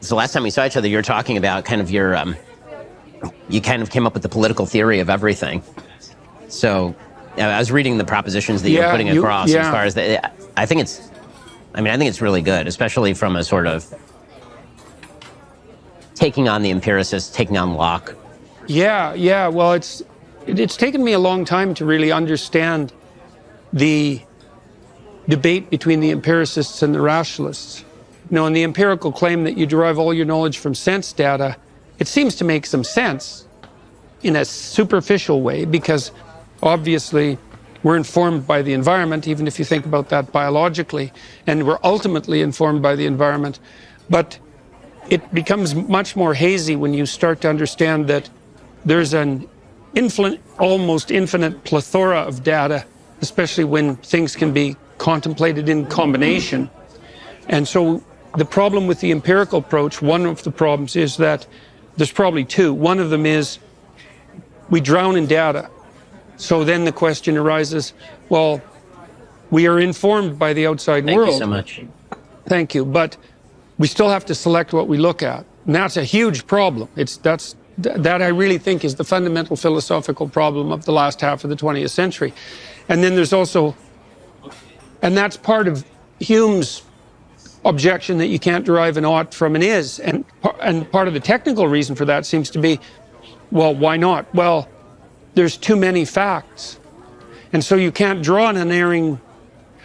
So last time we saw each other, you were talking about kind of your, you kind of came up with the political theory of everything. So I was reading the propositions that you're putting across as far as I think it's really good, especially from a sort of taking on the empiricist, taking on Locke. Yeah. Well, it's taken me a long time to really understand the debate between the empiricists and the rationalists. You know, and the empirical claim that you derive all your knowledge from sense data, it seems to make some sense in a superficial way, because obviously we're informed by the environment, even if you think about that biologically, and we're ultimately informed by the environment. But it becomes much more hazy when you start to understand that there's an almost infinite plethora of data, especially when things can be contemplated in combination. And so the problem with the empirical approach, one of the problems is that there's probably two. One of them is we drown in data. So then the question arises, well, we are informed by the outside world. Thank you so much. Thank you. But we still have to select what we look at. And that's a huge problem. That I really think is the fundamental philosophical problem of the last half of the 20th century. And then there's also, and that's part of Hume's objection that you can't derive an ought from an is. And part of the technical reason for that seems to be, well, why not? Well, there's too many facts. And so you can't draw an unerring,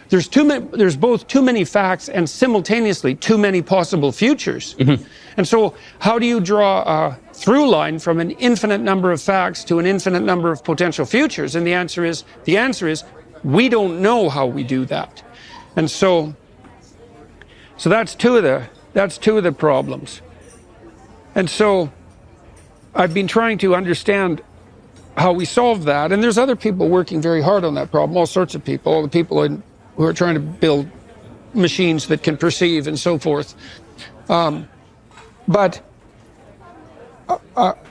there's both too many facts and simultaneously too many possible futures. Mm-hmm. And so how do you draw a through line from an infinite number of facts to an infinite number of potential futures? And the answer is we don't know how we do that. And so that's two of the problems. And so I've been trying to understand how we solve that. And there's other people working very hard on that problem, all sorts of people, all the people who are trying to build machines that can perceive and so forth. But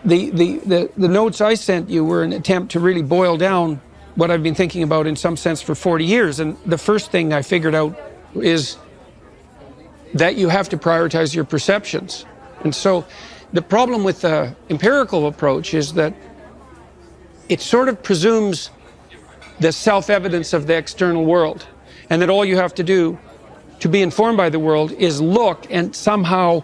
the notes I sent you were an attempt to really boil down what I've been thinking about in some sense for 40 years. And the first thing I figured out is that you have to prioritize your perceptions. And so the problem with the empirical approach is that it sort of presumes the self-evidence of the external world, and that all you have to do to be informed by the world is look, and somehow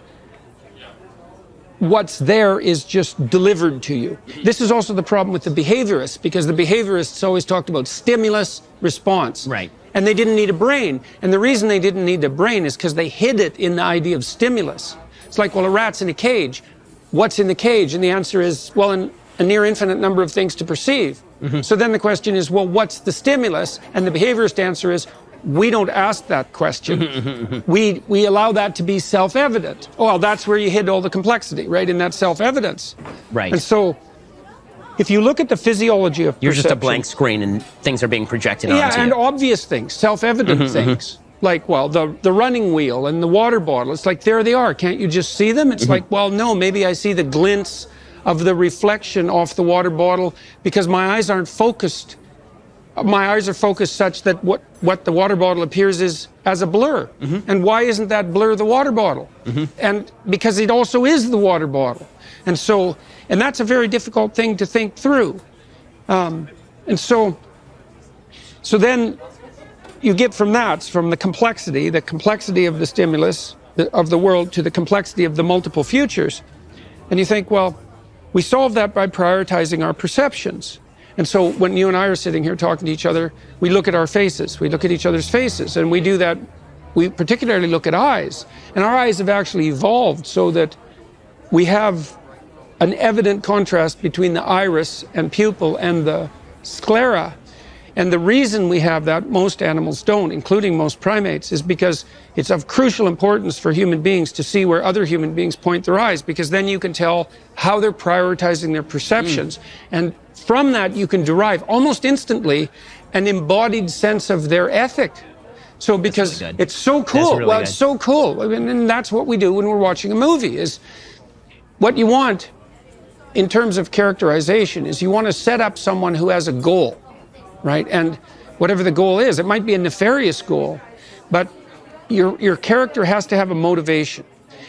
what's there is just delivered to you. This is also the problem with the behaviorists, because the behaviorists always talked about stimulus, response. Right. And they didn't need a brain. And the reason they didn't need a brain is because they hid it in the idea of stimulus. It's like, well, a rat's in a cage. What's in the cage? And the answer is, well, a near infinite number of things to perceive. Mm-hmm. So then the question is, well, what's the stimulus? And the behaviorist answer is, we don't ask that question. We allow that to be self-evident. Oh, well, that's where you hid all the complexity, right, in that self-evidence. Right. And so if you look at the physiology of perception, you're just a blank screen and things are being projected onto you. Yeah, and obvious things, self-evident things. Like, well, the running wheel and the water bottle. It's like, there they are. Can't you just see them? It's like, well, no, maybe I see the glints of the reflection off the water bottle because my eyes aren't focused. My eyes are focused such that what the water bottle appears is as a blur. And why isn't that blur the water bottle? And because it also is the water bottle. And so, and that's a very difficult thing to think through. And so then you get from that, from the complexity of the stimulus of the world to the complexity of the multiple futures. And you think, well, we solve that by prioritizing our perceptions. And so when you and I are sitting here talking to each other, we look at our faces, we look at each other's faces, and we do that, we particularly look at eyes. And our eyes have actually evolved so that we have an evident contrast between the iris and pupil and the sclera. And the reason we have that, most animals don't, including most primates, is because it's of crucial importance for human beings to see where other human beings point their eyes, because then you can tell how they're prioritizing their perceptions. And from that, you can derive almost instantly an embodied sense of their ethic. So because it's so cool. Really it's so cool. I mean, and that's what we do when we're watching a movie, is what you want in terms of characterization is you want to set up someone who has a goal. Right? And whatever the goal is, it might be a nefarious goal, but your character has to have a motivation.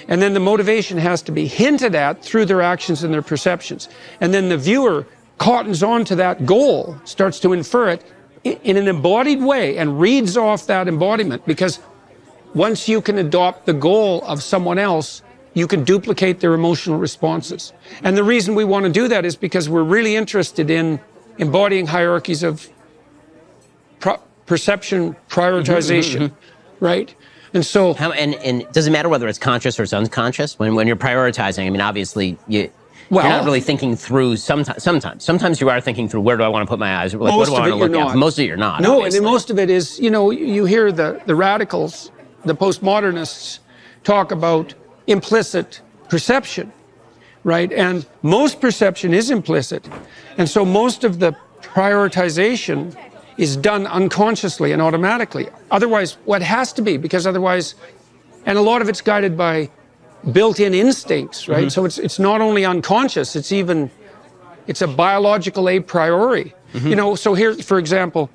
And then the motivation has to be hinted at through their actions and their perceptions. And then the viewer cottons on to that goal, starts to infer it in an embodied way and reads off that embodiment, because once you can adopt the goal of someone else, you can duplicate their emotional responses. And the reason we want to do that is because we're really interested in embodying hierarchies of perception, prioritization, right? And so... And does it matter whether it's conscious or it's unconscious? When you're prioritizing, I mean, obviously, you're not really thinking through Sometimes you are thinking through, where do I want to put my eyes? Like, what do I want to look at? Most of it you're not. No, obviously. and most of it is, you hear the radicals, the postmodernists talk about implicit perception, right? And most perception is implicit. And so most of the prioritization is done unconsciously and automatically. Otherwise, what has to be, because otherwise, and a lot of it's guided by built-in instincts, right? So it's not only unconscious, it's a biological a priori. So here, for example,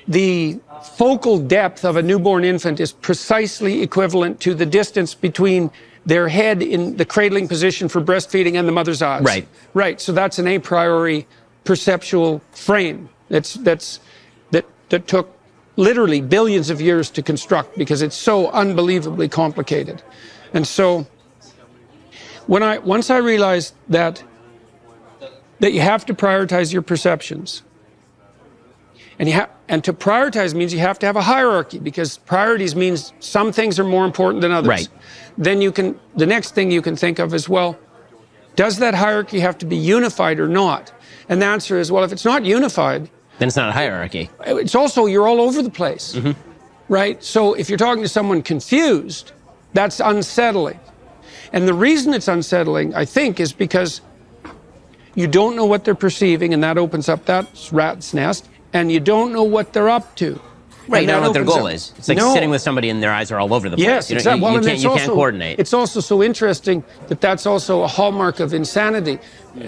the focal depth of a newborn infant is precisely equivalent to the distance between their head in the cradling position for breastfeeding and the mother's eyes. Right. Right. So that's an a priori perceptual frame that took literally billions of years to construct, because it's so unbelievably complicated. And so once I realized that you have to prioritize your perceptions, and to prioritize means you have to have a hierarchy, because priorities means some things are more important than others. Right. Then the next thing you can think of is, well, does that hierarchy have to be unified or not? And the answer is, well, if it's not unified, then it's not a hierarchy. It's also, you're all over the place, right? So if you're talking to someone confused, that's unsettling. And the reason it's unsettling, I think, is because you don't know what they're perceiving, and that opens up that rat's nest, and you don't know what they're up to. Right, you don't know what their goal is. It's like sitting with somebody and their eyes are all over the place. Yes, exactly. You can't coordinate. It's also so interesting that that's also a hallmark of insanity.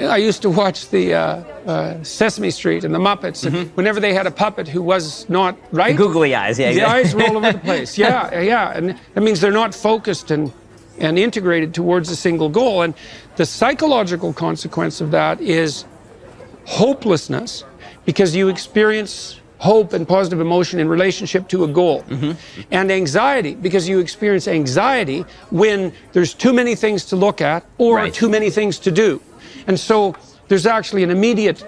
I used to watch the Sesame Street and the Muppets, and whenever they had a puppet who was not right... The googly eyes, yeah. The eyes were all over the place, yeah. And that means they're not focused and integrated towards a single goal. And the psychological consequence of that is hopelessness, because you experience hope and positive emotion in relationship to a goal. And anxiety, because you experience anxiety when there's too many things to look at or too many things to do. And so there's actually an immediate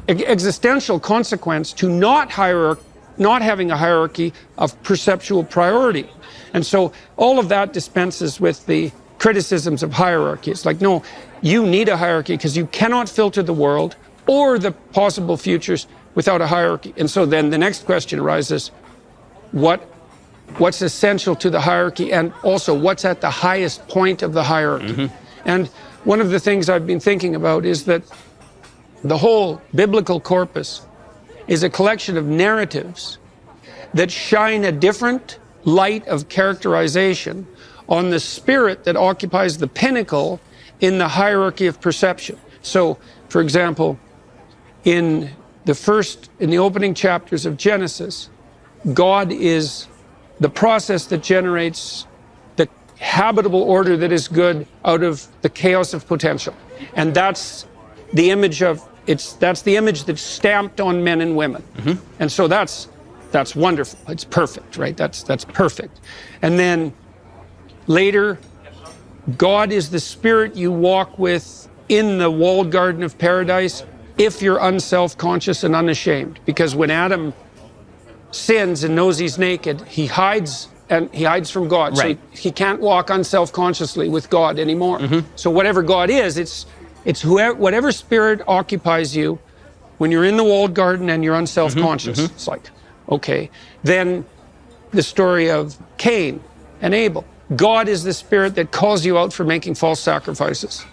existential consequence to not having a hierarchy of perceptual priority. And so all of that dispenses with the criticisms of hierarchy. It's like, no, you need a hierarchy because you cannot filter the world or the possible futures without a hierarchy. And so then the next question arises, what's essential to the hierarchy, and also what's at the highest point of the hierarchy? And one of the things I've been thinking about is that the whole biblical corpus is a collection of narratives that shine a different light of characterization on the spirit that occupies the pinnacle in the hierarchy of perception. So, for example, in the opening chapters of Genesis, God is the process that generates the habitable order that is good out of the chaos of potential. And that's the image that's stamped on men and women. And so that's wonderful. It's perfect, right? That's perfect. And then later, God is the spirit you walk with in the walled garden of paradise if you're unself-conscious and unashamed. Because when Adam sins and knows he's naked, he hides from God. Right. So he can't walk unself-consciously with God anymore. So whatever God is, it's whatever spirit occupies you when you're in the walled garden and you're unself-conscious. It's like, okay. Then the story of Cain and Abel. God is the spirit that calls you out for making false sacrifices.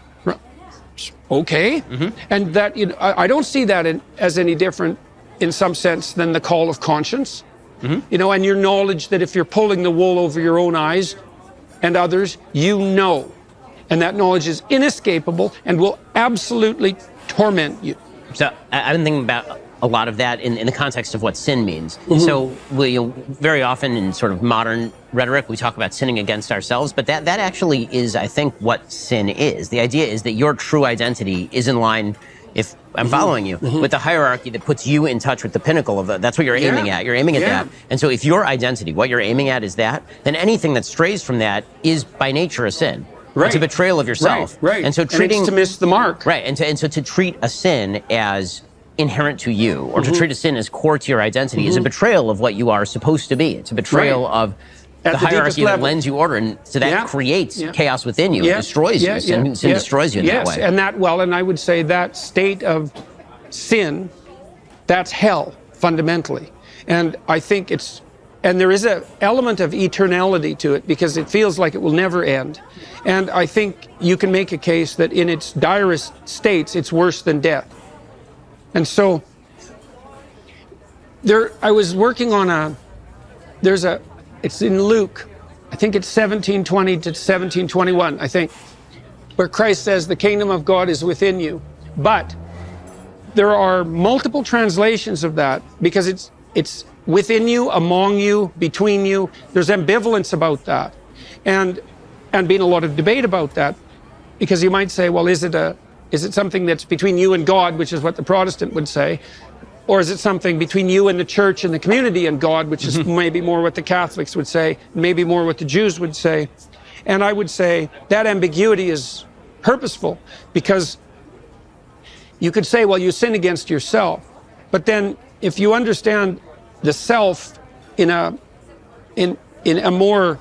Okay. And that, I don't see that as any different in some sense than the call of conscience. And your knowledge that if you're pulling the wool over your own eyes and others, and that knowledge is inescapable and will absolutely torment you. So I've been thinking about a lot of that in the context of what sin means. So very often in sort of modern rhetoric, we talk about sinning against ourselves, but that actually is, I think, what sin is. The idea is that your true identity is in line, if I'm following you, with the hierarchy that puts you in touch with the pinnacle of that's what you're aiming at. You're aiming at that. And so if your identity, what you're aiming at is that, then anything that strays from that is by nature a sin. Right. It's a betrayal of yourself. Right. And so treating, it's to miss the mark. Right. And so to treat a sin as inherent to you, or to treat a sin as core to your identity, is a betrayal of what you are supposed to be. It's a betrayal of the hierarchy that lends you order, and so that creates chaos within you. It destroys you. Sin destroys you in that way. And and I would say that state of sin, that's hell, fundamentally. And I think and there is an element of eternality to it, because it feels like it will never end. And I think you can make a case that in its direst states, it's worse than death. And so I was working on it's in Luke, I think it's 17:20 to 17:21, I think, where Christ says, the kingdom of God is within you. But there are multiple translations of that, because it's within you, among you, between you. There's ambivalence about that. And been a lot of debate about that, because you might say, well, is it something that's between you and God, which is what the Protestant would say? Or is it something between you and the church and the community and God, which is maybe more what the Catholics would say, maybe more what the Jews would say? And I would say that ambiguity is purposeful, because you could say, well, you sin against yourself. But then if you understand the self in a more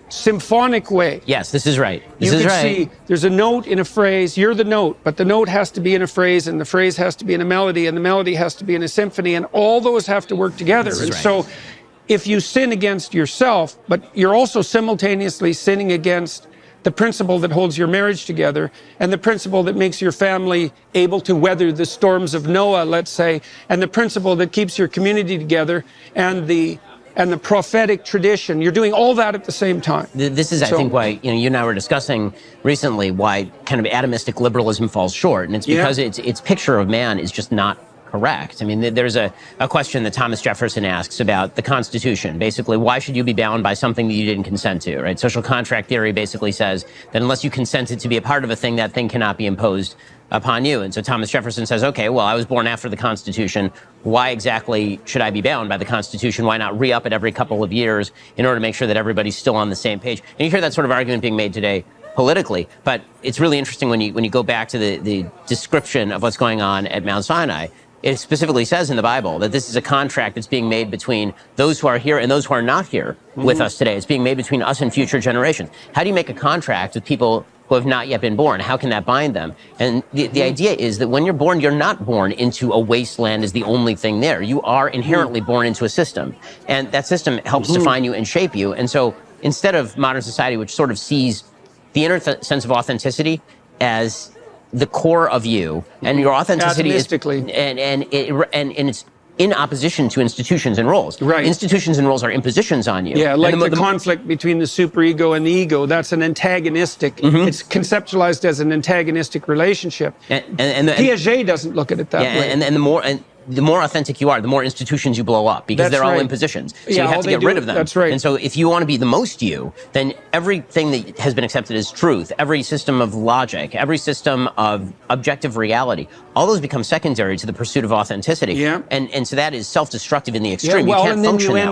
symphonic way. Yes, this is right. You can see there's a note in a phrase, you're the note, but the note has to be in a phrase, and the phrase has to be in a melody, and the melody has to be in a symphony, and all those have to work together. And so if you sin against yourself, but you're also simultaneously sinning against the principle that holds your marriage together, and the principle that makes your family able to weather the storms of Noah, let's say, and the principle that keeps your community together, and the prophetic tradition. You're doing all that at the same time. This is, I think, why you and I were discussing recently why kind of atomistic liberalism falls short, and it's because its picture of man is just not correct. I mean, there's a question that Thomas Jefferson asks about the Constitution. Basically, why should you be bound by something that you didn't consent to, right? Social contract theory basically says that unless you consented to be a part of a thing, that thing cannot be imposed upon you. And so Thomas Jefferson says, okay, well, I was born after the Constitution. Why exactly should I be bound by the Constitution? Why not re-up it every couple of years in order to make sure that everybody's still on the same page? And you hear that sort of argument being made today politically, but it's really interesting when you go back to the description of what's going on at Mount Sinai. It specifically says in the Bible that this is a contract that's being made between those who are here and those who are not here with us today. It's being made between us and future generations. How do you make a contract with people who have not yet been born? How can that bind them? And the idea is that when you're born, you're not born into a wasteland as the only thing there. You are inherently born into a system. And that system helps define you and shape you. And so instead of modern society, which sort of sees the inner sense of authenticity as the core of you, and your authenticity is, and it's in opposition to institutions and roles. Right. Institutions and roles are impositions on you. Yeah, like the conflict between the superego and the ego. That's an antagonistic. It's conceptualized as an antagonistic relationship. And Piaget doesn't look at it that way. And the more authentic you are, the more institutions you blow up, because they're all impositions. So you have to get rid of them. That's right. And so if you want to be the most you, then everything that has been accepted as truth, every system of logic, every system of objective reality, all those become secondary to the pursuit of authenticity. And so that is self-destructive in the extreme. You can't function that way.